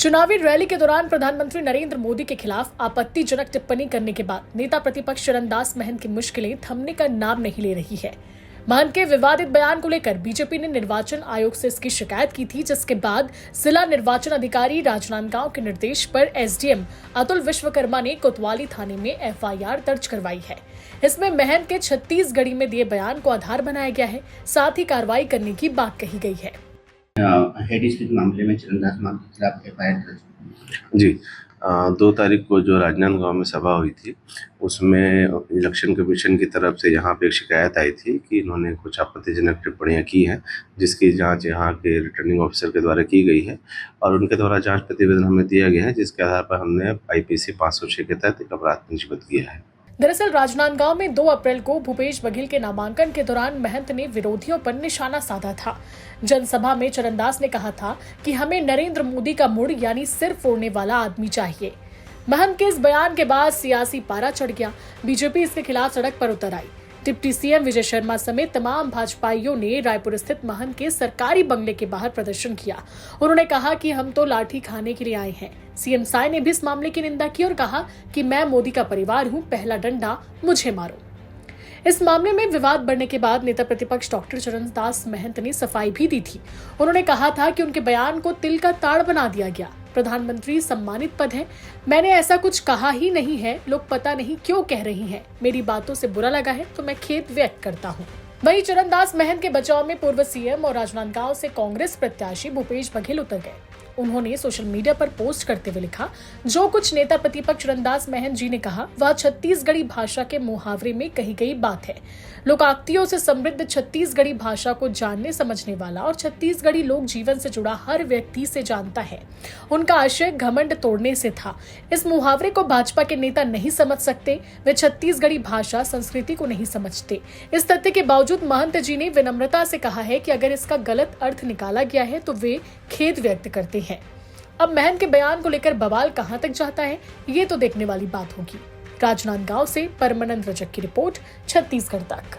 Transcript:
चुनावी रैली के दौरान प्रधानमंत्री नरेंद्र मोदी के खिलाफ आपत्तिजनक टिप्पणी करने के बाद नेता प्रतिपक्ष चरणदास महंत की मुश्किलें थमने का नाम नहीं ले रही है। महंत के विवादित बयान को लेकर बीजेपी ने निर्वाचन आयोग से इसकी शिकायत की थी, जिसके बाद जिला निर्वाचन अधिकारी राजनांदगांव के निर्देश पर एसडीएम अतुल विश्वकर्मा ने कोतवाली थाने में एफआईआर दर्ज करवाई है। इसमें महंत के छत्तीसगढ़ी में दिए बयान को आधार बनाया गया है, साथ ही कार्रवाई करने की बात कही गई है। हेड स्पीच मामले में चरणदास महंत के खिलाफ एफआईआर दर्ज। जी 2 तारीख को जो राजनांदगांव में सभा हुई थी, उसमें इलेक्शन कमीशन की तरफ से यहाँ पे एक शिकायत आई थी कि इन्होंने कुछ आपत्तिजनक टिप्पणियाँ की हैं, जिसकी जांच यहाँ के रिटर्निंग ऑफिसर के द्वारा की गई है और उनके द्वारा जांच प्रतिवेदन हमें दिया गया है, जिसके आधार पर हमने आईपीसी 506 के तहत एक अपराध पंजीबद्ध किया है। दरअसल राजनांदगांव में 2 अप्रैल को भूपेश बघेल के नामांकन के दौरान महंत ने विरोधियों पर निशाना साधा था। जनसभा में चरणदास ने कहा था कि हमें नरेंद्र मोदी का मुड़ यानी सिर फोड़ने वाला आदमी चाहिए। महंत के इस बयान के बाद सियासी पारा चढ़ गया। बीजेपी इसके खिलाफ सड़क पर उतर आई। डिप्टी सीएम विजय शर्मा समेत तमाम भाजपाइयों ने रायपुर स्थित महंत के सरकारी बंगले के बाहर प्रदर्शन किया। उन्होंने कहा कि हम तो लाठी खाने के लिए आए हैं। सीएम साय ने भी इस मामले की निंदा की और कहा कि मैं मोदी का परिवार हूं, पहला डंडा मुझे मारो। इस मामले में विवाद बढ़ने के बाद नेता प्रतिपक्ष डॉक्टर चरणदास महंत ने सफाई भी दी थी। उन्होंने कहा था कि उनके बयान को तिल का ताड़ बना दिया गया। प्रधानमंत्री सम्मानित पद है, मैंने ऐसा कुछ कहा ही नहीं है, लोग पता नहीं क्यों कह रही हैं। मेरी बातों से बुरा लगा है तो मैं खेद व्यक्त करता हूं। वहीं चरणदास महंत के बचाव में पूर्व सीएम और राजनांदगांव से कांग्रेस प्रत्याशी भूपेश बघेल उतर गए। उन्होंने सोशल मीडिया पर पोस्ट करते हुए लिखा, जो कुछ नेता प्रतिपक्ष चरणदास महंत जी ने कहा वह छत्तीसगढ़ी भाषा के मुहावरे में कही गई बात है। लोकाक्तियों से समृद्ध छत्तीसगढ़ी भाषा को जानने समझने वाला और छत्तीसगढ़ी लोक जीवन से जुड़ा हर व्यक्ति से जानता है। उनका आशय घमंड तोड़ने से था। इस मुहावरे को भाजपा के नेता नहीं समझ सकते, वे छत्तीसगढ़ी भाषा संस्कृति को नहीं समझते। इस तथ्य के बावजूद महंत जी ने विनम्रता से कहा है कि अगर इसका गलत अर्थ निकाला गया है तो वे खेद व्यक्त करते हैं। अब महंत के बयान को लेकर बवाल कहां तक जाता है, ये तो देखने वाली बात होगी। राजनांदगांव से परमानंद रजक की रिपोर्ट, छत्तीसगढ़ तक।